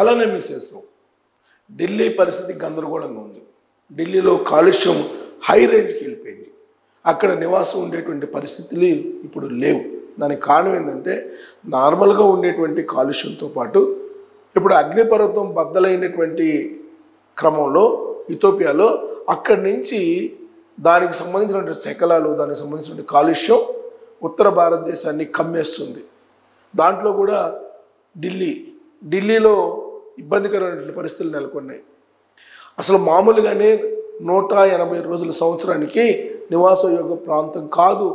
అలానే మిస్సెస్లో ఢిల్లీ పరిస్థితి గందరగోళంగా ఉంది. ఢిల్లీలో కాలుష్యం హై రేంజ్కి వెళ్ళిపోయింది. అక్కడ నివాసం ఉండేటువంటి పరిస్థితులు ఇప్పుడు లేవు. దానికి కారణం ఏంటంటే నార్మల్గా ఉండేటువంటి కాలుష్యంతో పాటు ఇప్పుడు అగ్నిపర్వతం బద్దలైనటువంటి క్రమంలో ఇథియోపియాలో అక్కడి నుంచి దానికి సంబంధించినటువంటి శకలాలు, దానికి సంబంధించినటువంటి కాలుష్యం ఉత్తర భారతదేశాన్ని కమ్మేస్తుంది. దాంట్లో కూడా ఢిల్లీలో ఇబ్బందికరమైనటువంటి పరిస్థితులు నెలకొన్నాయి. అసలు మామూలుగానే 180 రోజుల సంవత్సరానికి నివాసయోగ్య ప్రాంతం కాదు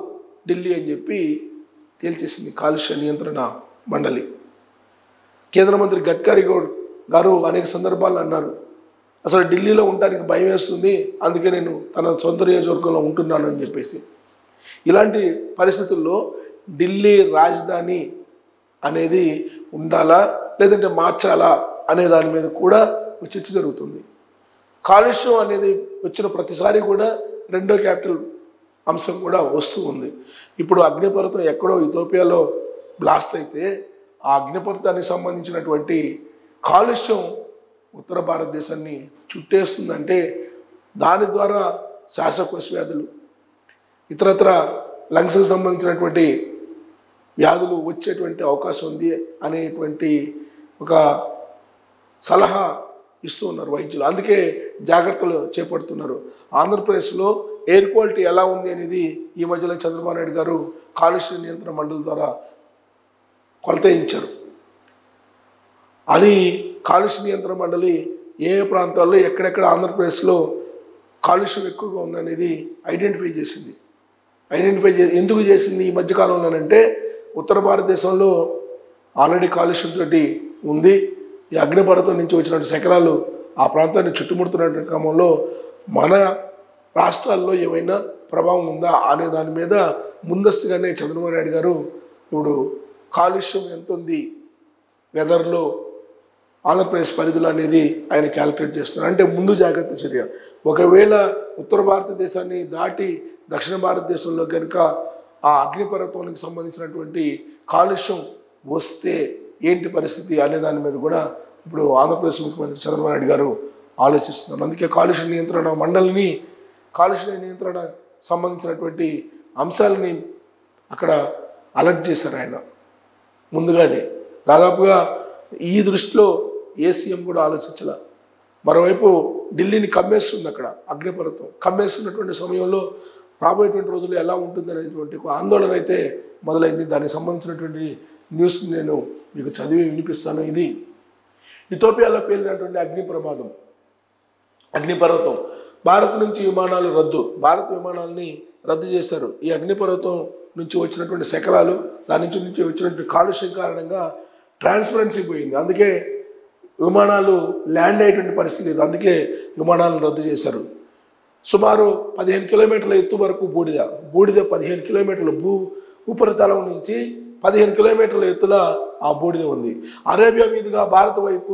ఢిల్లీ అని చెప్పి తేల్చేసింది కాలుష్య నియంత్రణ మండలి. కేంద్ర మంత్రి గడ్కరీ గారు అనేక సందర్భాల్లో అన్నారు, అసలు ఢిల్లీలో ఉండడానికి భయం వేస్తుంది, అందుకే నేను తన సొంత నియోజకవర్గంలో ఉంటున్నాను అని చెప్పేసి. ఇలాంటి పరిస్థితుల్లో ఢిల్లీ రాజధాని అనేది ఉండాలా లేదంటే మార్చాలా అనే దాని మీద కూడా చర్చ జరుగుతుంది. కాలుష్యం అనేది వచ్చిన ప్రతిసారి కూడా రెండో క్యాపిటల్ అంశం కూడా వస్తూ ఉంది. ఇప్పుడు అగ్నిపర్వతం ఎక్కడో ఇథియోపియాలో బ్లాస్ట్ అయితే ఆ అగ్నిపర్వతానికి సంబంధించినటువంటి కాలుష్యం ఉత్తర భారతదేశాన్ని చుట్టేస్తుందంటే దాని ద్వారా శ్వాసకోశ వ్యాధులు, ఇతరత్ర లంగ్స్కి సంబంధించినటువంటి వ్యాధులు వచ్చేటువంటి అవకాశం ఉంది అనేటువంటి ఒక సలహా ఇస్తూ ఉన్నారు వైద్యులు. అందుకే జాగ్రత్తలు చేపడుతున్నారు. ఆంధ్రప్రదేశ్లో ఎయిర్ క్వాలిటీ ఎలా ఉంది అనేది ఈ మధ్యలో చంద్రబాబు నాయుడు గారు కాలుష్య నియంత్రణ మండలి ద్వారా కొలత ఇచ్చారు. అది కాలుష్య నియంత్రణ మండలి ఏ ప్రాంతాల్లో ఎక్కడెక్కడ ఆంధ్రప్రదేశ్లో కాలుష్యం ఎక్కువగా ఉందనేది ఐడెంటిఫై చేసింది. ఎందుకు చేసింది ఈ మధ్యకాలంలోనంటే ఉత్తర భారతదేశంలో ఆల్రెడీ కాలుష్యంతో ఉంది. ఈ అగ్నిపర్వతం నుంచి వచ్చినటువంటి శకలాలు ఆ ప్రాంతాన్ని చుట్టుముడుతున్నటువంటి క్రమంలో మన రాష్ట్రాల్లో ఏమైనా ప్రభావం ఉందా అనే దాని మీద ముందస్తుగానే చంద్రబాబు నాయుడు గారు ఇప్పుడు కాలుష్యం ఎంత ఉంది వెదర్లో ఆంధ్రప్రదేశ్ పరిధిలో అనేది ఆయన క్యాలిక్యులేట్ చేస్తున్నారు. అంటే ముందు జాగ్రత్త చర్య. ఒకవేళ ఉత్తర భారతదేశాన్ని దాటి దక్షిణ భారతదేశంలో కనుక ఆ అగ్నిపర్వతానికి సంబంధించినటువంటి కాలుష్యం వస్తే ఏంటి పరిస్థితి అనే దాని మీద కూడా ఇప్పుడు ఆంధ్రప్రదేశ్ ముఖ్యమంత్రి చంద్రబాబు నాయుడు గారు ఆలోచిస్తున్నారు. అందుకే కాలుష్య నియంత్రణ మండలిని కాలుష్య నియంత్రణ సంబంధించినటువంటి అంశాలని అక్కడ అలర్ట్ చేశారు ఆయన ముందుగానే. దాదాపుగా ఈ దృష్టిలో ఏ సీఎం కూడా ఆలోచించాల. మరోవైపు ఢిల్లీని కమ్మేస్తుంది, అక్కడ అగ్నిపర్వతం కమ్మేస్తున్నటువంటి సమయంలో రాబోయేటువంటి రోజుల్లో ఎలా ఉంటుంది అనేటువంటి ఒక ఆందోళన అయితే మొదలైంది. దానికి సంబంధించినటువంటి న్యూస్ నేను మీకు చదివి వినిపిస్తాను. ఇది ఇథియోపియాలో పేలినటువంటి అగ్నిపర్వతం భారత్ నుంచి విమానాలు రద్దు. భారత్ విమానాలని రద్దు చేశారు. ఈ అగ్నిపర్వతం నుంచి వచ్చినటువంటి శకలాలు, దాని నుంచి వచ్చినటువంటి కాలుష్యం కారణంగా ట్రాన్స్పరెన్సీ పోయింది. అందుకే విమానాలు ల్యాండ్ అయ్యేటువంటి పరిస్థితి లేదు. అందుకే విమానాలను రద్దు చేశారు. సుమారు 15 కిలోమీటర్ల ఎత్తు వరకు బూడిద 15 కిలోమీటర్ల ఉపరితలం నుంచి 15 కిలోమీటర్ల ఎత్తుల ఆ బూడిద ఉంది. అరేబియా మీదుగా భారత వైపు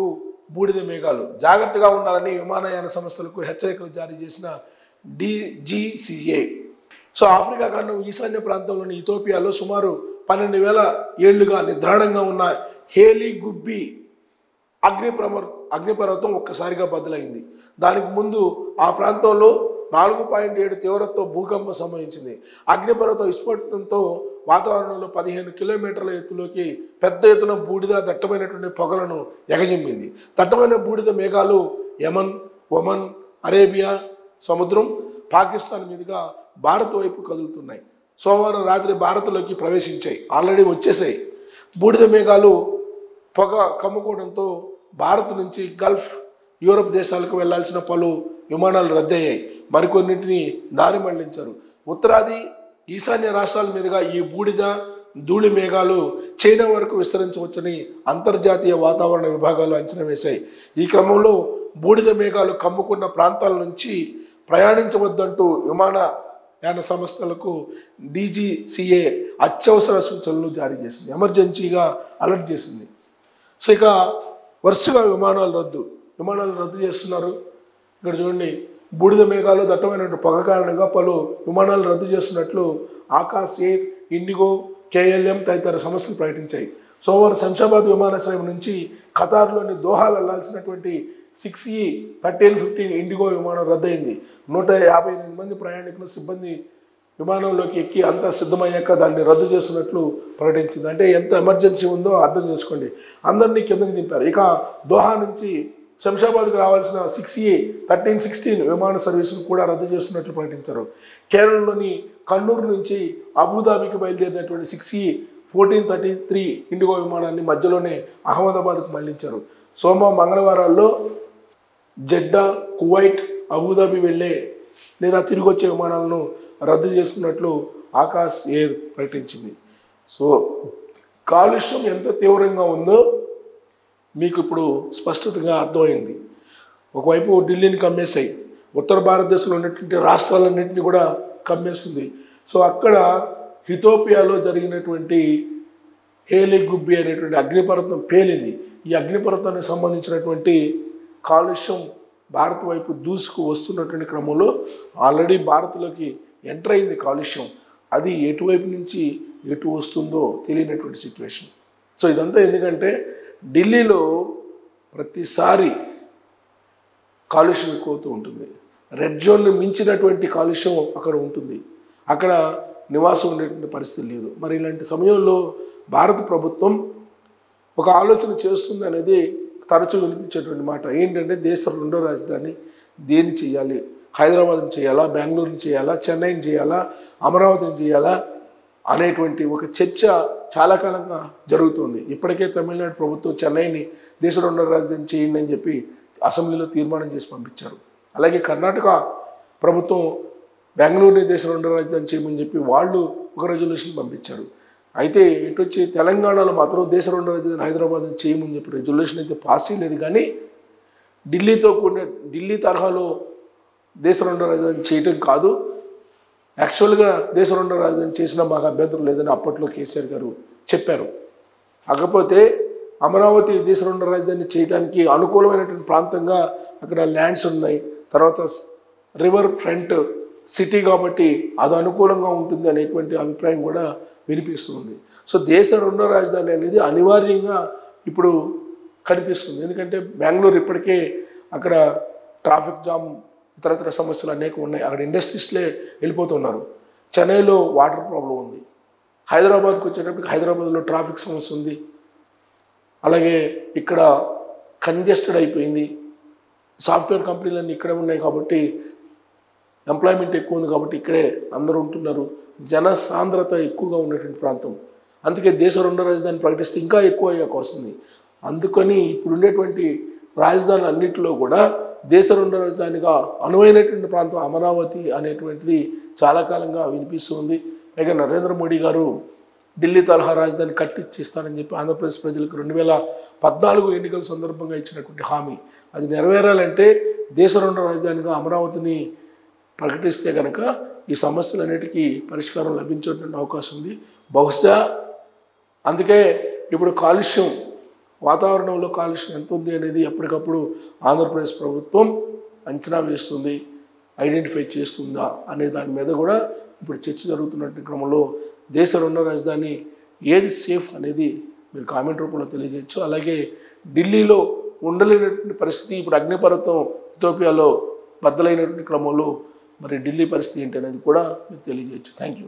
బూడిద మేఘాలు. జాగ్రత్తగా ఉండాలని విమానయాన సంస్థలకు హెచ్చరికలు జారీ చేసిన DGCA. సో ఆఫ్రికా ఖండం ఈశాన్య ప్రాంతంలోని ఇథియోపియాలో సుమారు 12,000 ఏళ్లుగా నిద్రాణంగా ఉన్న హేలీ గుబ్బి అగ్నిపర్వతం ఒక్కసారిగా బదులైంది. దానికి ముందు ఆ ప్రాంతంలో 4.7 తీవ్రతతో భూకంపం సంభవించింది. అగ్నిపర్వత విస్ఫోటనంతో వాతావరణంలో 15 కిలోమీటర్ల ఎత్తులోకి పెద్ద ఎత్తున బూడిద దట్టమైనటువంటి పొగలను ఎగజిమ్మింది. దట్టమైన బూడిద మేఘాలు యమన్, ఒమన్, అరేబియా సముద్రం, పాకిస్తాన్ మీదుగా భారత్ వైపు కదులుతున్నాయి. సోమవారం రాత్రి భారత్లోకి ప్రవేశించాయి, ఆల్రెడీ వచ్చేసాయి. బూడిద మేఘాలు పొగ కమ్ముకోవడంతో భారత్ నుంచి గల్ఫ్, యూరప్ దేశాలకు వెళ్లాల్సిన పలు విమానాలు రద్దయ్యాయి. మరికొన్నింటిని దారి మళ్లించారు. ఉత్తరాది ఈశాన్య రాష్ట్రాల మీదుగా ఈ బూడిద ధూళి మేఘాలు చైనా వరకు విస్తరించవచ్చని అంతర్జాతీయ వాతావరణ విభాగాలు అంచనా వేశాయి. ఈ క్రమంలో బూడిద మేఘాలు కమ్ముకున్న ప్రాంతాల నుంచి ప్రయాణించవద్దంటూ విమానయాన సంస్థలకు DGCA అత్యవసర సూచనలు జారీ చేసింది, ఎమర్జెన్సీగా అలర్ట్ చేసింది. సో ఇక వరుసగా విమానాలు రద్దు చేస్తున్నారు. ఇక్కడ చూడండి, బూడిద మేఘాలు దట్టమైన పొగ కారణంగా పలు విమానాలు రద్దు చేస్తున్నట్లు ఆకాశ్ ఎయిర్, ఇండిగో, KLM తదితర సంస్థలు ప్రకటించాయి. సోమవారం శంషాబాద్ విమానాశ్రయం నుంచి ఖతార్లోని దోహా వెళ్లాల్సినటువంటి 6E1315 ఇండిగో విమానం రద్దయింది. 158 మంది ప్రయాణికులు సిబ్బంది విమానంలోకి ఎక్కి అంతా సిద్ధమయ్యాక దాన్ని రద్దు చేస్తున్నట్లు ప్రకటించింది. అంటే ఎంత ఎమర్జెన్సీ ఉందో అర్థం చేసుకోండి. అందరినీ కిందకి దింపారు. ఇక దోహా నుంచి శంషాబాద్కు రావాల్సిన 6E1316 విమాన సర్వీసును కూడా రద్దు చేస్తున్నట్లు ప్రకటించారు. కేరళలోని కన్నూరు నుంచి అబుదాబికి బయలుదేరినటువంటి 6E1433 ఇండిగో విమానాన్ని మధ్యలోనే అహ్మదాబాద్కు మళ్లించారు. మంగళవారాల్లో జెడ్డా, కువైట్, అబుదాబి వెళ్లే లేదా తిరిగి వచ్చే విమానాలను రద్దు చేస్తున్నట్లు ఆకాశ్ ఎయిర్ ప్రకటించింది. సో కాలుష్యం ఎంత తీవ్రంగా ఉందో మీకు ఇప్పుడు స్పష్టతగా అర్థమైంది. ఒకవైపు ఢిల్లీని కమ్మేసాయి, ఉత్తర భారతదేశంలో ఉన్నటువంటి రాష్ట్రాలన్నింటినీ కూడా కమ్మేస్తుంది. సో అక్కడ ఇథియోపియాలో జరిగినటువంటి హేలి గుబ్బి అనేటువంటి అగ్నిపర్వతం పేలింది. ఈ అగ్నిపర్వతానికి సంబంధించినటువంటి కాలుష్యం భారత్ వైపు దూసుకు వస్తున్నటువంటి క్రమంలో ఆల్రెడీ భారత్లోకి ఎంటర్ అయింది కాలుష్యం. అది ఎటువైపు నుంచి ఎటు వస్తుందో తెలియనటువంటి సిచ్యువేషన్. సో ఇదంతా ఎందుకంటే ఢిల్లీలో ప్రతిసారి కాలుష్యం ఎక్కువవుతూ ఉంటుంది. రెడ్ జోన్ను మించినటువంటి కాలుష్యం అక్కడ ఉంటుంది. అక్కడ నివాసం ఉండేటువంటి పరిస్థితి లేదు. మరి ఇలాంటి సమయంలో భారత ప్రభుత్వం ఒక ఆలోచన చేస్తుంది అనేది తరచూ వినిపించేటువంటి మాట. ఏంటంటే దేశ రెండో రాజధాని దేన్ని చేయాలి? హైదరాబాద్ని చేయాలా, బెంగళూరుని చేయాలా, చెన్నైని చేయాలా, అమరావతిని చేయాలా అనేటువంటి ఒక చర్చ చాలా కాలంగా జరుగుతుంది. ఇప్పటికే తమిళనాడు ప్రభుత్వం చెన్నైని దేశ రెండో రాజధాని చేయండి అని చెప్పి అసెంబ్లీలో తీర్మానం చేసి పంపించారు. అలాగే కర్ణాటక ప్రభుత్వం బెంగళూరుని దేశ రెండో రాజధాని చేయమని చెప్పి వాళ్ళు ఒక రెజల్యూషన్ పంపించారు. అయితే ఇటు వచ్చి తెలంగాణలో మాత్రం దేశ రెండో రాజధాని హైదరాబాద్ని చేయమని చెప్పి రెజల్యూషన్ అయితే పాస్ చేయలేదు. కానీ ఢిల్లీతో కూడిన ఢిల్లీ తరహాలో దేశ రెండో రాజధాని చేయటం కాదు, యాక్చువల్గా దేశ రెండో రాజధాని చేసినా మాకు అభ్యంతరం లేదని అప్పట్లో కేసీఆర్ గారు చెప్పారు. కాకపోతే అమరావతి దేశ రెండో రాజధాని చేయడానికి అనుకూలమైనటువంటి ప్రాంతంగా అక్కడ ల్యాండ్స్ ఉన్నాయి, తర్వాత రివర్ ఫ్రంట్ సిటీ కాబట్టి అది అనుకూలంగా ఉంటుంది అనేటువంటి అభిప్రాయం కూడా వినిపిస్తుంది. సో దేశ రెండో రాజధాని అనేది అనివార్యంగా ఇప్పుడు కనిపిస్తుంది. ఎందుకంటే బెంగళూరు ఇప్పటికే అక్కడ ట్రాఫిక్ జామ్ ఇతరతర సమస్యలు అనేక ఉన్నాయి. అక్కడ ఇండస్ట్రీస్లే వెళ్ళిపోతున్నారు. చెన్నైలో వాటర్ ప్రాబ్లం ఉంది. హైదరాబాద్కి వచ్చేటప్పటికి హైదరాబాద్లో ట్రాఫిక్ సమస్య ఉంది. అలాగే ఇక్కడ కంజెస్టెడ్ అయిపోయింది. సాఫ్ట్వేర్ కంపెనీలన్నీ ఇక్కడే ఉన్నాయి కాబట్టి ఎంప్లాయ్మెంట్ ఎక్కువ ఉంది కాబట్టి ఇక్కడే అందరూ ఉంటున్నారు. జన సాంద్రత ఎక్కువగా ఉన్నటువంటి ప్రాంతం. అందుకే దేశ రెండో రాజధాని ప్రకటిస్తే ఇంకా ఎక్కువ అయ్యాక వస్తుంది. అందుకని ఇప్పుడు ఉండేటువంటి రాజధానులు అన్నింటిలో కూడా దేశ రెండో రాజధానిగా అనువైనటువంటి ప్రాంతం అమరావతి అనేటువంటిది చాలా కాలంగా వినిపిస్తుంది. పైగా నరేంద్ర మోడీ గారు ఢిల్లీ తరహా రాజధాని కట్టించిస్తానని చెప్పి ఆంధ్రప్రదేశ్ ప్రజలకు 2014 ఎన్నికల సందర్భంగా ఇచ్చినటువంటి హామీ అది నెరవేరాలంటే దేశ రెండో రాజధానిగా అమరావతిని ప్రకటిస్తే కనుక ఈ సమస్యలన్నిటికీ పరిష్కారం లభించేటువంటి అవకాశం ఉంది. బహుశా అందుకే ఇప్పుడు కాలుష్యం, వాతావరణంలో కాలుష్యం ఎంత ఉంది అనేది ఎప్పటికప్పుడు ఆంధ్రప్రదేశ్ ప్రభుత్వం అంచనా వేస్తుంది, ఐడెంటిఫై చేస్తుందా అనే దాని మీద కూడా ఇప్పుడు చర్చ జరుగుతున్నటువంటి క్రమంలో దేశ రెండో రాజధాని ఏది సేఫ్ అనేది మీరు కామెంట్ రూపంలో తెలియజేయచ్చు. అలాగే ఢిల్లీలో ఉండలేనటువంటి పరిస్థితి, ఇప్పుడు అగ్నిపర్వతం ఇథియోపియాలో బద్దలైనటువంటి క్రమంలో మరి ఢిల్లీ పరిస్థితి ఏంటి అనేది కూడా మీకు తెలియజేయచ్చు. Thank you.